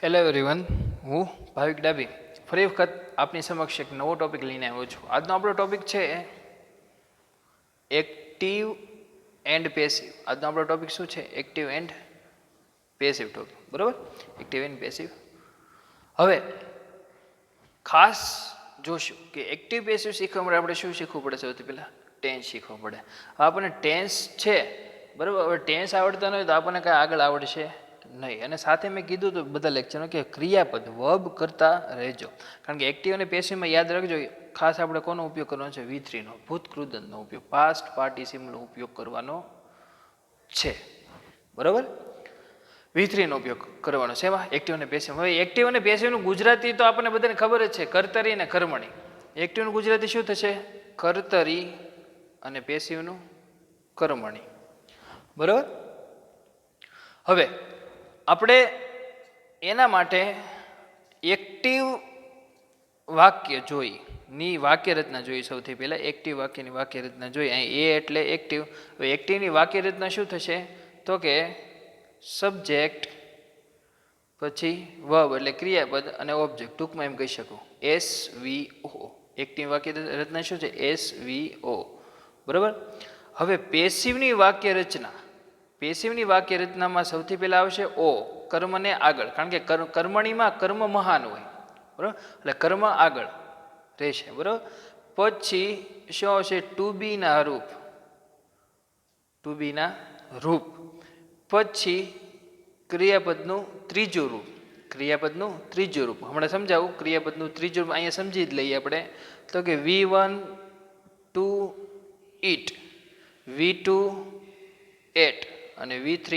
Hello everyone, હું ભાવિક ડાબી ફરી વખત આપની સમક્ષ એક નવો ટોપિક લઈને આવ્યો છું. આજનો આપણો ટોપિક છે એક્ટિવ એન્ડ પેસિવ. આજનો આપણો ટોપિક શું છે? એક્ટિવ એન્ડ પેસિવ ટોપિક, બરાબર? Active and passive. હવે ખાસ જોશું કે એક્ટિવ પેસિવ શીખવા માટે આપણે શું શીખવું પડે? સૌથી પહેલાં ટેન્સ શીખવું પડે. આપણને ટેન્સ છે, બરાબર? હવે ટેન્સ આવડતા ન હોય તો આપણને કાંઈ આગળ આવડશે નહીં. અને સાથે મેં કીધું હતું બધા લેક્ચરમાં કે ક્રિયાપદ વર્બ કરતા રહેજો, કારણ કે એક્ટિવ અને પેસિવમાં યાદ રાખજો ખાસ આપણે કોનો ઉપયોગ કરવાનો છે? V3 નો, ભૂતકૃદંતનો ઉપયોગ, પાસ્ટ પાર્ટિસિપલનો ઉપયોગ કરવાનો છે, બરાબર? V3 નો ઉપયોગ કરવાનો છે એમાં એક્ટિવ અને પેસિવ. હવે એક્ટિવ અને પેસિવનું ગુજરાતી તો આપણને બધાને ખબર જ છે, કર્તરી અને કર્મણી. એક્ટિવનું ગુજરાતી શું થશે? કર્તરી અને પેસિવનું કર્મણી, બરાબર? હવે આપણે એના માટે એક્ટિવ વાક્ય જોઈ ની વાક્ય રચના જોઈ. સૌથી પહેલાં એક્ટિવ વાક્યની વાક્ય રચના જોઈ. અહીં એ એટલે એક્ટિવ. હવે એક્ટિવની વાક્ય રચના શું થશે? તો કે સબ્જેક્ટ, પછી વર્બ એટલે ક્રિયાપદ અને ઓબ્જેક્ટ. ટૂંકમાં એમ કહી શકું SVO. એક્ટિવ વાક્ય રચના શું છે? SVO, બરાબર? હવે પેસિવની વાક્ય રચના, પેસિવની વાક્ય રચનામાં સૌથી પહેલાં આવશે ઓ, કર્મને આગળ, કારણ કે કર્મણીમાં કર્મ મહાન હોય, બરાબર? એટલે કર્મ આગળ રહેશે, બરાબર? પછી શું આવશે? ટુ બીના રૂપ, ટુ બીના રૂપ. પછી ક્રિયાપદનું ત્રીજું રૂપ, ક્રિયાપદનું ત્રીજું રૂપ. હમણાં સમજાવું ક્રિયાપદનું ત્રીજું રૂપ, અહીંયા સમજી જ લઈએ આપણે. તો કે V1 two it, V2 at અને V3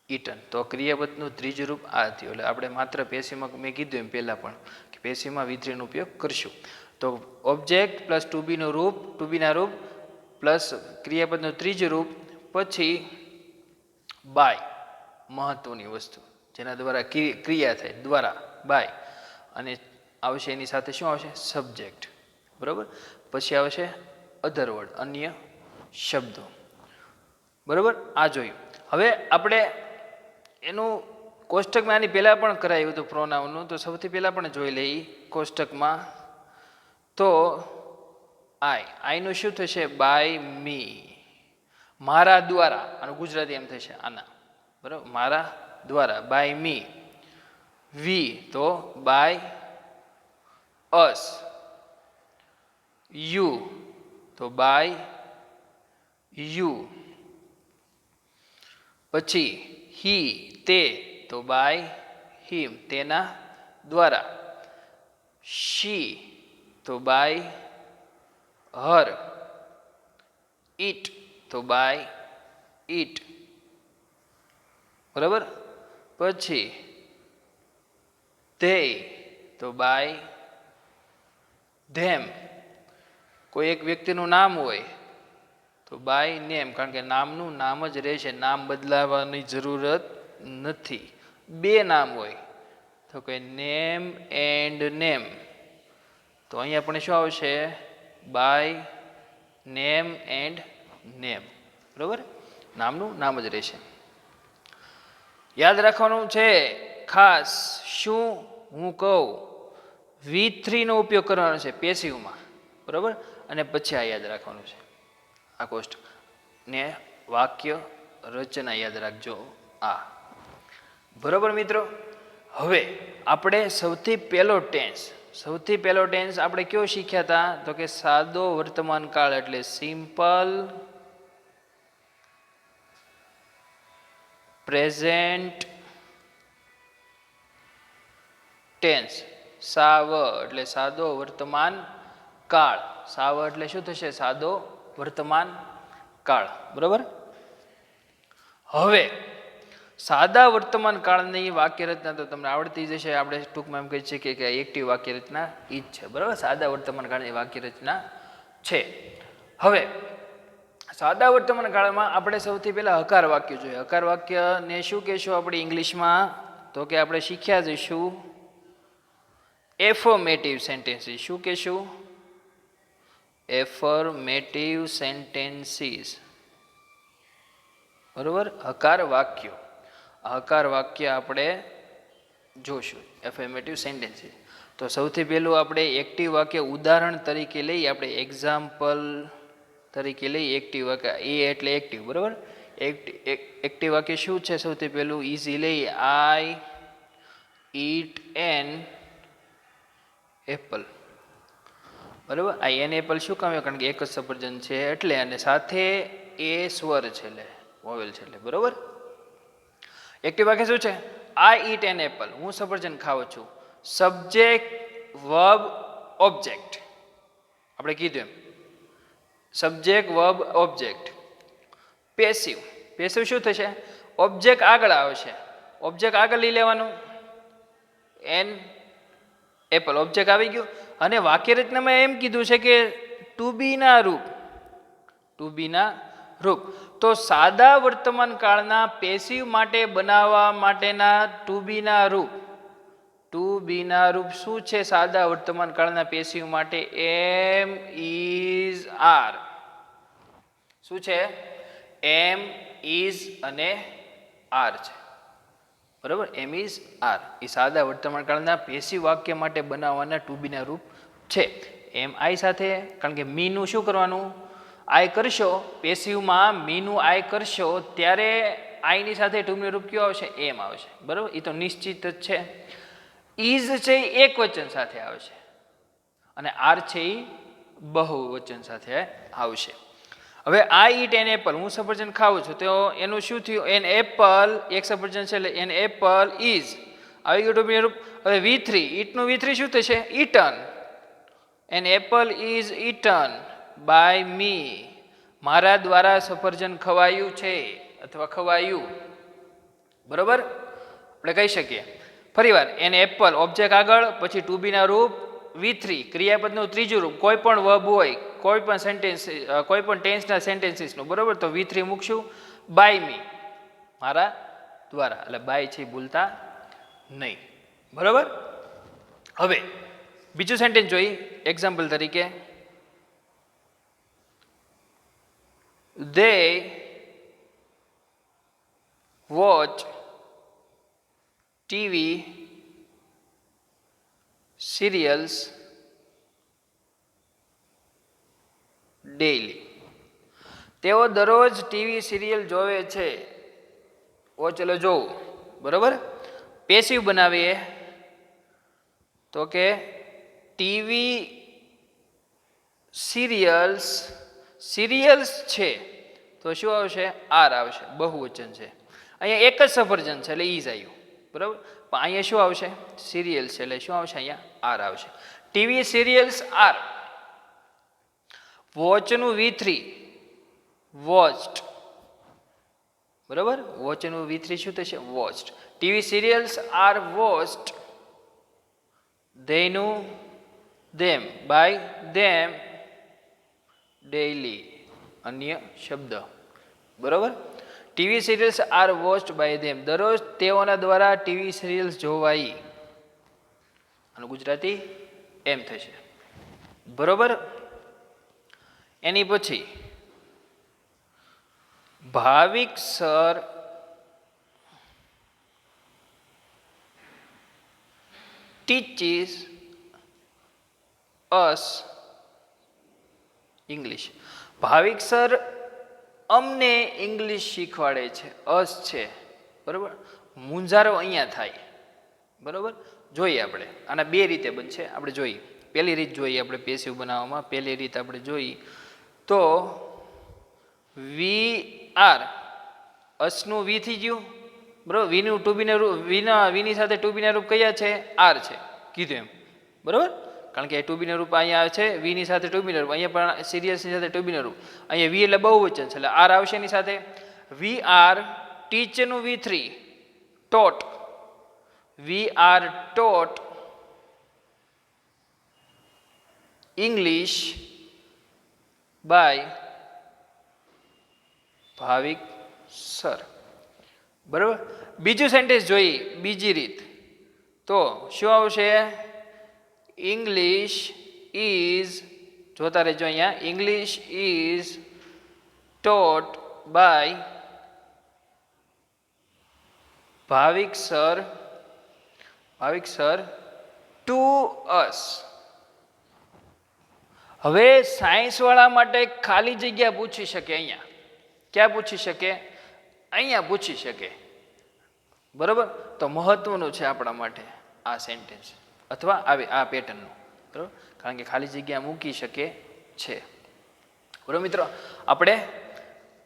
ઈટન. તો ક્રિયાપદનું ત્રીજું રૂપ આ થયું. એટલે આપણે માત્ર પેસિવમાં મેં કીધું એમ પહેલાં પણ કે પેસિવમાં V3 નો ઉપયોગ કરશું. તો ઓબ્જેક્ટ પ્લસ ટુ બીનું રૂપ, ટુ બીના રૂપ પ્લસ ક્રિયાપદનું ત્રીજું રૂપ, પછી બાય, મહત્વની વસ્તુ જેના દ્વારા ક્રિયા થાય, દ્વારા, બાય. અને આવશે એની સાથે શું આવશે? સબ્જેક્ટ, બરાબર? પછી આવશે અધર વર્ડ, અન્ય શબ્દો, બરાબર? આ જોયું. હવે આપણે એનું કોષ્ટકમાં આની પહેલાં પણ કરાયું હતું પ્રોનાઉનનું, તો સૌથી પહેલાં પણ જોઈ લઈએ કોષ્ટકમાં. તો આઈનું શું થશે? બાય મી, મારા દ્વારા. આનું ગુજરાતી એમ થશે આના, બરાબર? મારા દ્વારા, બાય મી. વી તો બાય અસ. યુ તો બાય યુ. પછી હી તે તો બાય હિમ, તેના દ્વારા. શી તો બાય હર. ઇટ તો બાય ઇટ, બરાબર? પછી they તો બાય ધેમ. કોઈ એક વ્યક્તિનું નામ હોય તો બાય નેમ, કારણ કે નામનું નામ જ રહેશે, નામ બદલાવાની જરૂરત નથી. બે નામ હોય તો કે નેમ એન્ડ નેમ. તો અહીંયા પણ શું આવશે? બાય નેમ એન્ડ નેમ, બરાબર? નામનું નામ જ રહેશે. યાદ રાખવાનું છે ખાસ, શું હું કહું V3 નો ઉપયોગ કરવાનો છે પેસિવમાં, બરાબર? અને પછી આ યાદ રાખવાનું છે, આ કોષ્ટક ને વાક્ય રચના યાદ રાખજો આ, બરાબર મિત્રો? હવે આપણે સૌથી પહેલો ટેન્સ આપણે કયો શીખ્યા હતા? તો કે સાદો વર્તમાન કાળ એટલે સિમ્પલ પ્રેઝન્ટ ટેન્સ. સાવ એટલે સાદો વર્તમાન કાળ. સાવ એટલે શું થશે? સાદો વર્તમાન કાળ, બરાબર? હવે સાદા વર્તમાન કાળની વાક્ય રચના તો તમને આવડતી જ હશે. આપણે ટૂંકમાં એમ કહી શકીએ કે એક્ટિવ વાક્ય રચના ઈ જ છે, બરાબર? સાદા વર્તમાન કાળની વાક્ય રચના છે. હવે સાદા વર્તમાન કાળમાં આપણે સૌથી પહેલાં હકાર વાક્ય જોઈએ. હકાર વાક્યને શું કહેશું આપણે ઇંગ્લિશમાં? તો કે આપણે શીખ્યા જઈશું એફર્મેટિવ સેન્ટેન્સીસ. શું કહેશું? એફર્મેટિવ સેન્ટેન્સીસ, બરાબર? હકાર વાક્યો. હકાર વાક્ય આપણે જોશું, એફર્મેટિવ સેન્ટેન્સીસ. તો સૌથી પહેલું આપણે એક્ટિવ વાક્ય ઉદાહરણ તરીકે લઈ, આપણે એક્ઝામ્પલ તરીકે લઈ એક્ટિવ વાક્ય. એ એટલે એક્ટિવ, બરાબર. એક્ટિવ વાક્ય શું છે? સૌથી પહેલું ઇઝી લઈ, આઈ ઈટ એન એપલ, બરાબર. આ એન એપલ શું કામ? કારણ કે એક જ સફરજન છે એટલે, અને સાથે એ સ્વર છે એટલે વોવેલ છે એટલે, બરાબર. એક્ટિવ વાક્ય શું છે? આઈ ઈટ એન એપલ, હું સફરજન ખાઉં છું. સબ્જેક્ટ, વર્બ, ઓબ્જેક્ટ, આપણે કીધું એમ subject, verb, object. Passive, passive શું થશે? ઓબ્જેક્ટ આગળ આવશે, ઓબ્જેક્ટ આગળ લઈ લેવાનું, એન એપલ ઓબ્જેક્ટ આવી ગયું. અને વાક્ય રચનામાં એમ કીધું છે કે ટુ બી ના રૂપ, ટુ બી ના રૂપ. તો સાદા વર્તમાન કાળના પેસિવ માટે બનાવવા માટેના ટુ બી ના રૂપ, ટુ બી ના રૂપ શું છે? સાદા વર્તમાન કાળના પેસિવ માટે એમ, ઇઝ, આર. શું છે? એમ, ઇઝ અને આર છે, બરાબર. એમ, ઇઝ, આર એ સાદા વર્તમાન કાળના પેસિવ વાક્ય માટે બનાવવાના ટુ બી ના રૂપ છે. એમ આઈ સાથે, કારણ કે મીનું શું કરવાનું? આઈ કરશો પેસિવમાં, મીનું આઈ કરશો ત્યારે આઈની સાથે ટુ બી રૂપ કયો આવશે? એમ આવશે, બરાબર. એ તો નિશ્ચિત જ છે. ઇઝ છે એ એક વચન સાથે આવશે, અને આર છે એ બહુવચન સાથે આવશે. હવે આઈ ઈટ એન એપલ, હું સફરજન ખાઉં છું, તો એનું શું થયું? એન એપલ, એક સફરજન છે એટલે એન એપલ ઇઝ આવી ગયું ટુ બી રૂપ. હવે V3, ઈટનું V3 શું થશે? Eaten. An apple is eaten by me, મારા દ્વારા સફરજન ખવાયું છે અથવા ખવાયું, બરોબર. આપણે કહી શકીએ. ફરીવાર, એન એપલ ઓબ્જેક્ટ આગળ, પછી ટુ બી ના રૂપ V3 ક્રિયાપદનું ત્રીજું રૂપ, કોઈ પણ વર્બ હોય, કોઈ પણ સેન્ટેન્સ, કોઈ પણ ટેન્સના સેન્ટેન્સીસનું, બરોબર. તો V3 મૂકશું. બાય મી, મારા દ્વારા, એટલે બાય છે ભૂલતા નહીં, બરોબર. હવે બીજું સેન્ટેન્સ જોઈ એક્ઝામ્પલ તરીકે. They watch TV serials daily. તેઓ દરરોજ ટીવી સિરિયલ જોવે છે. ચલો જોવું, બરોબર. પેસિવ બનાવીએ તો કે ટીવી સિરિયલ્સ, સિરિયલ્સ છે તો શું આવશે? આર આવશે, બહુવચન છે. અહીંયા એક જ સફરજન છે એટલે ઈઝ આવ્યું, બરાબર. પણ અહીંયા શું આવશે? સિરિયલ્સ છે એટલે શું આવશે? અહીંયા આર આવશે. TV serials are. વોચનું V3 વોચ્ડ, બરાબર. વોચનું V3 શું થશે? Watched. TV serials are watched. ધેનું ધેમ, બાય ધેમ ડેઇલી, અન્ય શબ્દ, બરોબર. TV serials are watched by them, દરરોજ તેઓના દ્વારા ટીવી સિરિયલ્સ જોવાઈ. આનું ગુજરાતી એમ થશે, બરોબર. એની પછી ભાવિક સર teaches us English. ભાવિક સર અમને ઇંગ્લિશ શીખવાડે છે. અસ છે, બરાબર. મૂંઝારો અહીંયા થાય, બરાબર. જોઈએ આપણે આના બે રીતે બનશે, આપણે જોઈએ. પહેલી રીત જોઈએ આપણે પેસિવ બનાવવામાં. પહેલી રીત આપણે જોઈ તો વી આર, અસનું વી થઈ ગયું, બરાબર. વીનું ટુ બીના રૂપ, વીની સાથે ટુ બીના રૂપ કયા છે? આર છે, કીધું એમ, બરાબર. કારણ કે ટુ બીના રૂપ અહીંયા આવે છે, વીની સાથે ટુ બીના રૂપ, અહીંયા પણ સિરિયસની સાથે ટુ બીના રૂપ. અહીંયા વી એટલે બહુવચન છે એટલે આર આવશે એની સાથે. વી આર ટીચરનું V3 taught, we are taught English by Bhavik sir, બરાબર. બીજું સેન્ટેન્સ જોઈ, બીજી રીત તો શું આવશે? ઇંગ્લિશ ઇઝ, જોતા રહેજો અહીંયા, English is taught by Bhavik sir to us. હવે સાયન્સ વાળા માટે ખાલી જગ્યા પૂછી શકે. અહીંયા ક્યાં પૂછી શકે? અહીંયા પૂછી શકે. બરોબર, તો મહત્વનું છે આપણા માટે આ સેન્ટેન્સ અથવા આ પેટર્નનું. બરોબર, કારણ કે ખાલી જગ્યા મૂકી શકે છે. બરોબર મિત્રો, આપણે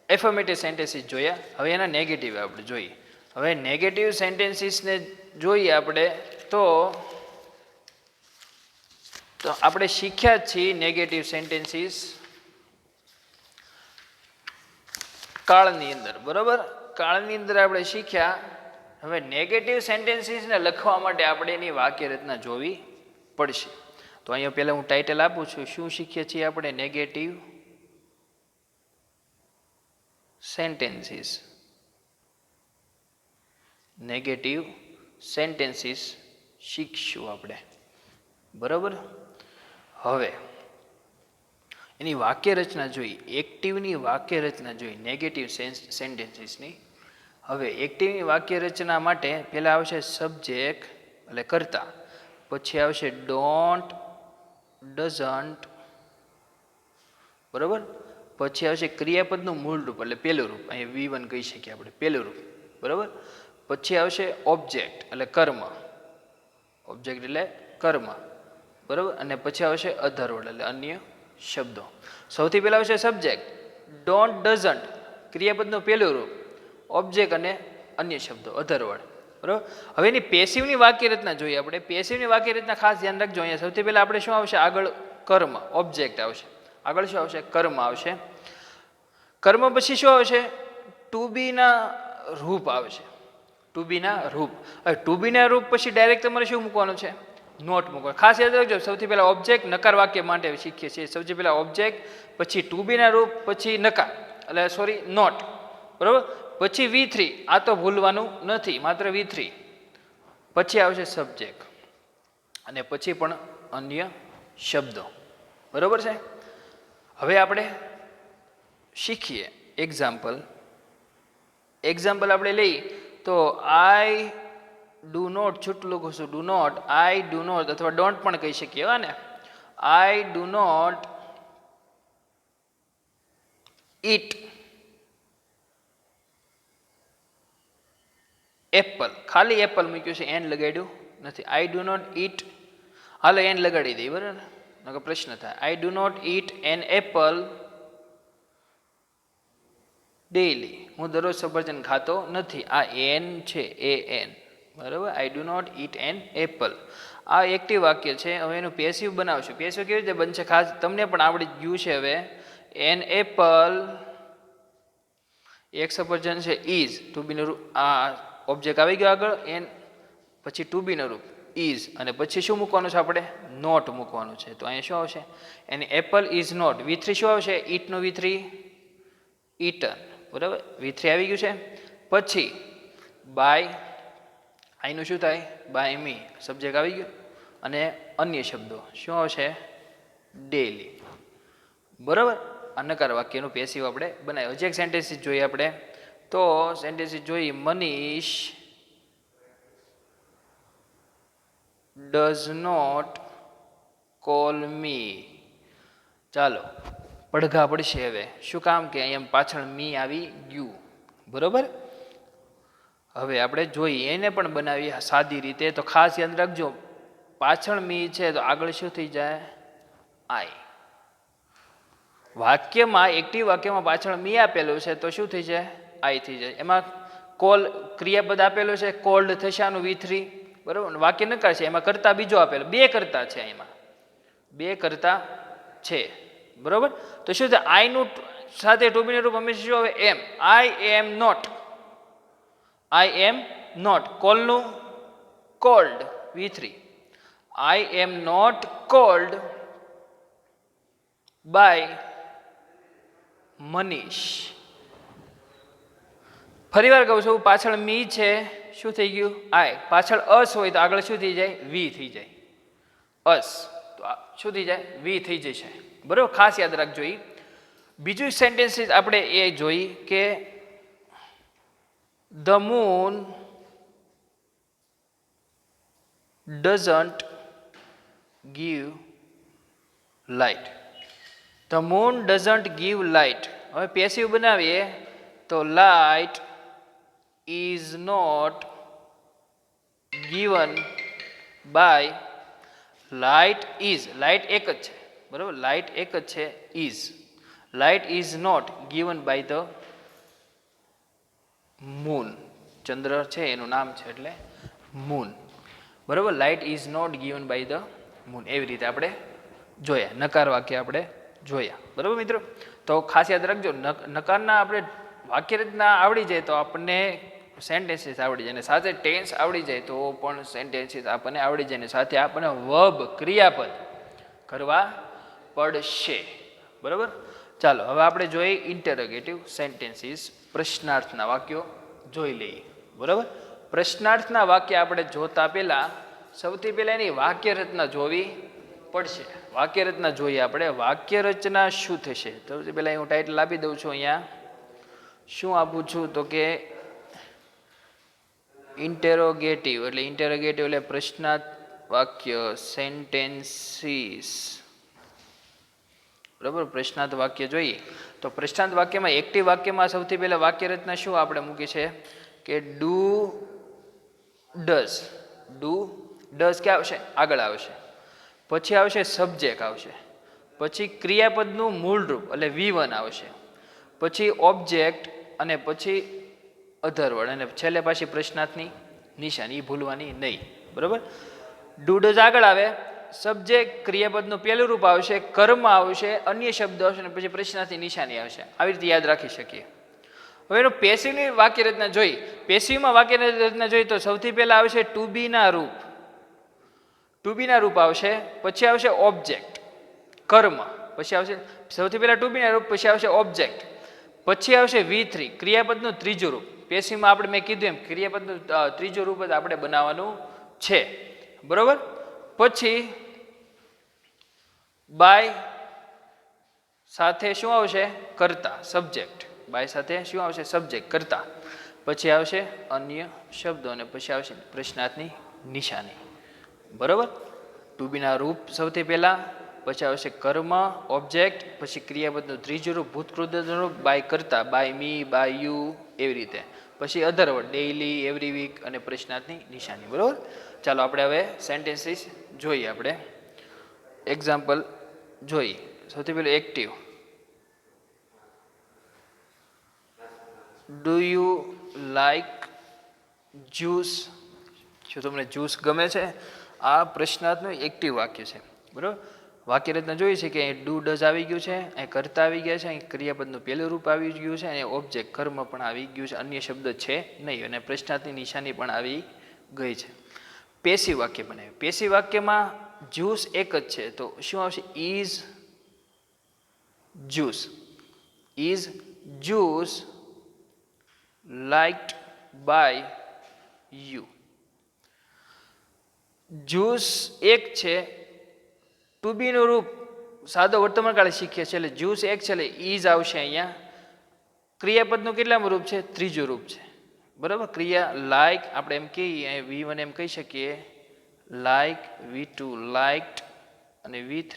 એફર્મેટિવ સેન્ટેન્સીસ જોયા. હવે એના નેગેટિવ આપણે જોઈએ. હવે નેગેટિવ સેન્ટેન્સીસને જોઈએ આપણે તો આપણે શીખ્યા જ છીએ નેગેટિવ સેન્ટેન્સીસ કાળની અંદર. બરોબર, કાળની અંદર આપણે શીખ્યા. હવે નેગેટિવ સેન્ટેન્સીસને લખવા માટે આપણે એની વાક્ય રચના જોવી પડશે. તો અહીંયા પહેલાં હું ટાઇટલ આપું છું. શું શીખીએ છીએ આપણે? Negative sentences. નેગેટિવ સેન્ટેન્સીસ શીખશું આપણે. બરાબર, હવે એની વાક્ય રચના જોઈ. એક્ટિવની વાક્ય રચના જોઈ નેગેટિવ સેન્ટેન્સીસની. હવે એક્ટિવની વાક્ય રચના માટે પહેલાં આવશે સબ્જેક્ટ એટલે કર્તા, પછી આવશે ડોન્ટ, ડઝન્ટ, બરાબર, પછી આવશે ક્રિયાપદનું મૂળ રૂપ એટલે પહેલું રૂપ, અહીંયા V1 કહી શકીએ આપણે, પહેલું રૂપ, બરાબર. પછી આવશે ઓબ્જેક્ટ એટલે કર્મ, ઓબ્જેક્ટ એટલે કર્મ, બરાબર. અને પછી આવશે અધર વર્ડ એટલે અન્ય શબ્દો. સૌથી પહેલાં આવશે સબ્જેક્ટ, ડોન્ટ, ડઝન્ટ ક્રિયાપદનું પહેલું રૂપ, ઓબ્જેક્ટ અને અન્ય શબ્દો અધર વર્ડ, બરાબર. હવે એની પેસિવની વાક્ય રચના જોઈએ આપણે. પેસિવની વાક્ય રચના ખાસ ધ્યાન રાખજો. અહીંયા સૌથી પહેલાં આપણે શું આવશે? આગળ કર્મ, ઓબ્જેક્ટ આવશે. આગળ શું આવશે? કર્મ આવશે. કર્મ પછી શું આવશે? ટુ બીના રૂપ આવશે. ટુ બીના રૂપ. હવે ટુ બીના રૂપ પછી ડાયરેક્ટ તમારે શું મૂકવાનું છે? નોટ મૂકવાનું. ખાસ યાદ રાખજો. સૌથી પહેલાં ઓબ્જેક્ટ, નકાર વાક્ય માટે શીખીએ છીએ. સૌથી પહેલાં ઓબ્જેક્ટ, પછી ટુ બીના રૂપ, પછી નકાર એટલે સોરી નોટ, બરાબર. પછી V3, આ તો ભૂલવાનું નથી, માત્ર V3. પછી આવશે સબ્જેક્ટ અને પછી પણ અન્ય શબ્દો, બરાબર છે. હવે આપણે શીખીએ એક્ઝામ્પલ આપણે લઈ તો આઈ ડુ નોટ, છૂટું લખું છું do not, I do not અથવા ડોન્ટ પણ કહી શકીએ. હા ને, I do not eat apple. ખાલી એપલ મૂક્યું છે, એન લગાડ્યું નથી. આઈ ડુ નોટ ઈટ, હાલો એન લગાડી દઈએ, બરાબર ને, પ્રશ્ન થાય. I do not eat an apple daily, હું દરરોજ સફરજન ખાતો નથી. આ એન છે, AN, બરાબર. I do not eat an apple. આ એક્ટિવ વાક્ય છે. હવે એનું પેસિવ બનાવશું. પેસિવ કેવી રીતે બનશે? ખાસ તમને પણ આવડી ગયું છે. હવે એન એપલ, એક સફરજન છે, ઇઝ, ટુ બીનું રૂપ, આ ઓબ્જેક્ટ આવી ગયો આગળ, એન પછી ટુ બીનું રૂપ ઇઝ, અને પછી શું મૂકવાનું છે આપણે? નોટ મૂકવાનું છે. તો અહીંયા શું આવશે? એની એપલ ઇઝ નોટ. V3 શું આવશે? ઈટનું V3 ઈટન, બરાબર. V3 આવી ગયું છે. પછી બાય, આઈનું શું થાય? બાય મી, સબ્જેક્ટ આવી ગયું. અને અન્ય શબ્દો શું આવશે? ડેલી, બરાબર. આ નકાર વાક્યનું પેસિવ આપણે બનાવ્યું. હજી એક સેન્ટેન્સીસ જોઈએ આપણે. તો સેન્ટેન્સીસ જોઈ. Manish does not call me. ચાલો પડઘા પડશે. હવે શું કામ કે અહીંયા પાછળ મી આવી ગયું, બરોબર. હવે આપણે જોઈએ એને પણ બનાવીએ સાદી રીતે. તો ખાસ યાદ રાખજો, પાછળ મી છે તો આગળ શું થઈ જાય? આઈ. વાક્યમાં, એક્ટિવ વાક્યમાં પાછળ મી આપેલું છે તો શું થઈ જાય? આઈ થઈ જાય. એમાં કોલ ક્રિયાપદ આપેલું છે, કોલ્ડ થશે આનું V3, બરાબર. વાક્ય નકાર છે, એમાં કરતા બીજો આપેલો, બે કરતા છે, એમાં બે કરતા છે, બરાબર. તો શું છે? આઈનું સાથે ટુ બીનું રૂપ હંમેશા શું આવે? Am. I am not, I am not. કોલનું called V3. I am not called by Manish. ફરી વાર કહું છું, પાછળ મી છે, શું થઈ ગયું? આઈ. પાછળ અસ હોય તો આગળ શું થઈ જાય? વી થઈ જાય. અસ તો શું થઈ જાય? વી થઈ જશે, બરાબર. ખાસ યાદ રાખજો. બીજું સેન્ટેન્સીસ આપણે એ જોઈ કે the moon doesn't give light. The moon doesn't give light. હવે પેસિવ બનાવીએ તો light is not given by, light is, light એક જ છે બરાબર, લાઇટ એક જ છે, is, light is not given by the moon. ચંદ્ર છે એનું નામ છે એટલે મૂન બરાબર. Light is not given by the moon, એવી રીતે આપણે જોયા, નકાર વાક્ય આપણે જોયા બરાબર મિત્રો. તો ખાસ યાદ રાખજો, નકારના આપણે વાક્ય રચના આવડી જાય તો આપણને સેન્ટેન્સીસ આવડી જાય, અને સાથે ટેન્સ આવડી જાય તો પણ સેન્ટેન્સીસ આપણને આવડી જાય, અને સાથે આપણને વર્બ ક્રિયાપદ કરવા પડશે બરાબર. ચાલો હવે આપણે જોઈએ ઇન્ટરોગેટિવ સેન્ટેન્સીસ, પ્રશ્નાર્થના વાક્યો જોઈ લઈએ બરાબર. પ્રશ્નાર્થના વાક્ય આપણે જોતા પહેલા સૌથી પહેલા એની વાક્ય રચના જોવી પડશે. વાક્ય રચના જોઈએ આપણે. વાક્ય રચના શું થશે? સૌથી પહેલા હું ટાઇટલ આપી દઉં છું. અહીંયા શું આપું છું તો કે ઇન્ટેરોગેટિવ, એટલે ઇન્ટેરોગેટિવ એટલે પ્રશ્નાર્થ વાક્ય, સેન્ટેન્સીસ બરાબર. પ્રશ્નાર્થ વાક્ય જોઈએ તો પ્રશ્નાર્થ વાક્યમાં, એક્ટિવ વાક્યમાં સૌથી પહેલા વાક્ય રચના શું આપણે મૂકી છે કે ડુ ડઝ. ડુ ડઝ ક્યાં આવશે? આગળ આવશે. પછી આવશે સબ્જેક્ટ આવશે. પછી ક્રિયાપદનું મૂળ રૂપ એટલે V1 આવશે. પછી ઓબ્જેક્ટ અને પછી અધરવર્ડ, અને છેલ્લે પાછી પ્રશ્નાર્થની નિશાની ભૂલવાની નહીં બરાબર. ડુ ડઝ આગળ આવે, સબ્જેક્ટ ક્રિયાપદનું પહેલું રૂપ આવશે, કર્મ આવશે, અન્ય શબ્દ આવશે, અને પછી પ્રશ્નાર્થની નિશાની આવશે. આવી રીતે યાદ રાખી શકીએ. હવે એનું પેસિવની વાક્ય રચના જોઈ. પેસિવમાં વાક્ય રચના જોઈ તો સૌથી પહેલા આવશે ટુ બીના રૂપ. ટુ બીના રૂપ આવશે. પછી આવશે ઓબ્જેક્ટ, કર્મ. પછી આવશે સૌથી પહેલા ટુ બીના રૂપ, પછી આવશે ઓબ્જેક્ટ, પછી આવશે V3 ક્રિયાપદનું ત્રીજું રૂપ. પેસિવમાં આપણે મેં કીધું એમ ક્રિયાપદનું ત્રીજું રૂપ જ આપણે બનાવવાનું છે બરોબર. પછી બાય સાથે શું આવશે? કર્તા, સબ્જેક્ટ. બાય સાથે શું આવશે? સબ્જેક્ટ, કર્તા. પછી આવશે અન્ય શબ્દો, અને પછી આવશે પ્રશ્નાર્થની નિશાની બરોબર. ટુ બીના રૂપ સૌથી પહેલા, પછી આવશે કર્મ, ઓબ્જેક્ટ, પછી ક્રિયાપદનું ત્રીજું રૂપ ભૂતકૃતનું રૂપ, બાય કર્તા, બાય મી, બાય યુ, એવી રીતે. પછી અધરવર્ડ ડેઇલી, એવરી વીક, અને પ્રશ્નાર્થની નિશાની બરોબર. ચાલો આપણે હવે સેન્ટેન્સીસ જોઈએ. આપણે એક્ઝામ્પલ જોઈએ. સૌથી પહેલું active. Do you like juice? શું તમને જ્યુસ ગમે છે? આ પ્રશ્નાર્થનું એક્ટિવ વાક્ય છે બરાબર. વાક્ય રચના જોઈ છે કે અહીં ડુ ડઝ આવી ગયું છે, અહીં કર્તા આવી ગયા છે, અહીં ક્રિયાપદનું પહેલું રૂપ આવી ગયું છે, અને ઓબ્જેક્ટ કર્મ પણ આવી ગયું છે, અન્ય શબ્દ છે નહીં, અને પ્રશ્નાર્થની નિશાની પણ આવી ગઈ છે. પેસિવ વાક્ય બનાવ્યું. પેસિવ વાક્યમાં જ્યુસ એક જ છે તો શું આવશે? Is juice. Is juice liked by you. Juice એક છે, ટુ બીનું રૂપ સાદો વર્તમાનકાળ શીખીએ છીએ એટલે જ્યુસ એક છે એટલે ઇઝ આવશે. અહીંયા ક્રિયાપદનું કેટલામું રૂપ છે? ત્રીજું રૂપ છે બરાબર. ક્રિયા લાઇક આપણે એમ કહીએ, V1 એમ કહી શકીએ, લાઇક, V2 લાઇક્ડ, અને V3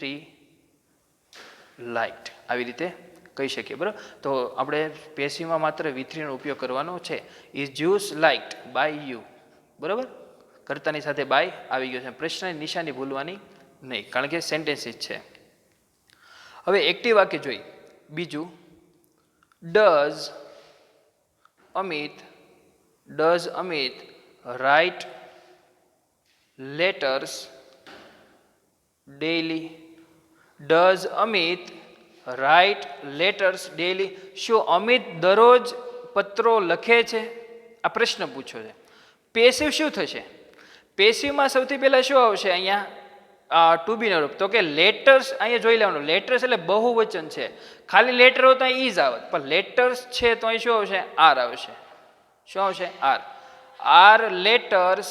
લાઇક્ડ, આવી રીતે કહી શકીએ બરાબર. તો આપણે પેસિવમાં માત્ર V3 નો ઉપયોગ કરવાનો છે. Is juice liked by you બરાબર. કર્તાની સાથે બાય આવી ગયો છે. પ્રશ્નની નિશાની ભૂલવાની નહીં, કારણ કે સેન્ટેન્સીસ છે. હવે એક્ટિવ વાક્ય જોઈ. બીજું, does Amit write letters daily? Does Amit write letters daily? શું અમિત દરરોજ પત્રો લખે છે? આ પ્રશ્ન પૂછ્યો છે. પેસિવ શું થશે? પેસિવમાં સૌથી પહેલા શું આવશે? અહીંયા ટુ બીનો રૂપ તો કે લેટર્સ. અહીંયા જોઈ લેવાનું, લેટર્સ એટલે બહુવચન છે. ખાલી લેટર હોત તો ઇઝ આવત, પણ લેટર્સ છે તો અહીં શું આવશે? આર આવશે. શું આવશે? R. R letters,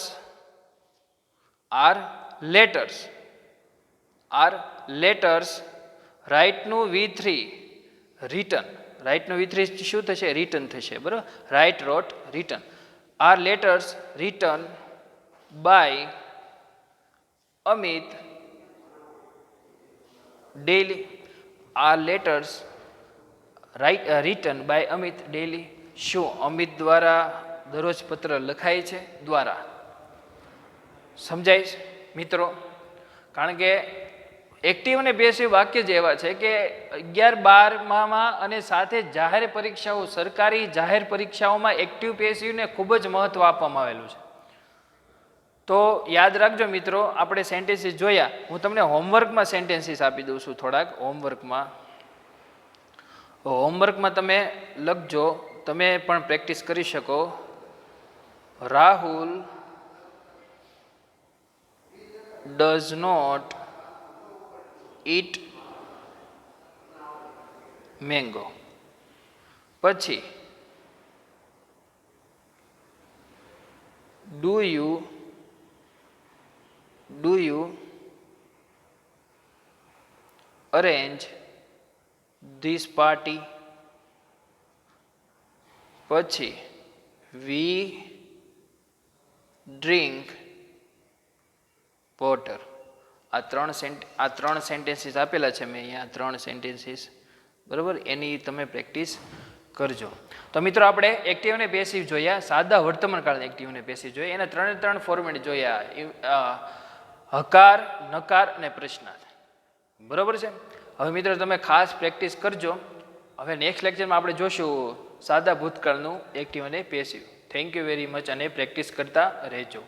R letters, R letters. રાઇટનું V3 return. રાઇટનું V3 શું થશે? રિટર્ન થશે બરાબર. Right, rote, return. R letters return by Amit daily. આ letters return by Amit daily. શું અમિત દ્વારા દરરોજ પત્ર લખાય છે? દ્વારા. સમજાય છે મિત્રો? કારણ કે એક્ટિવ અને પેસિવ વાક્ય જ એવા છે કે 11-12માં અને સાથે જાહેર પરીક્ષાઓ, સરકારી જાહેર પરીક્ષાઓમાં એક્ટિવ પેસિવને ખૂબ જ મહત્વ આપવામાં આવેલું છે. તો યાદ રાખજો મિત્રો, આપણે સેન્ટેન્સીસ જોયા. હું તમને હોમવર્કમાં સેન્ટેન્સીસ આપી દઉં છું થોડાક. હોમવર્કમાં તમે લખજો, તમે પણ પ્રેક્ટિસ કરી શકો. Rahul does not eat mango. પછી do you arrange this party? પછી we drink water. આ ત્રણ સેન્ટેન્સીસ આપેલા છે મેં અહીંયા, 3 સેન્ટેન્સીસ, બરાબર? એની તમે પ્રેક્ટિસ કરજો. તો મિત્રો આપણે એક્ટિવ અને પેસિવ જોયા, સાદા વર્તમાનકાળના એક્ટિવ અને પેસિવ જોયા. એના 3 ફોર્મેટ જોયા, હકાર, નકાર અને પ્રશ્નાર્થ, બરાબર છે? હવે મિત્રો તમે ખાસ પ્રેક્ટિસ કરજો. હવે નેક્સ્ટ લેક્ચરમાં આપણે જોશું સાદા ભૂતકાળનું એક્ટિવ અને passive. Thank you very much, અને પ્રેક્ટિસ કરતા રહેજો.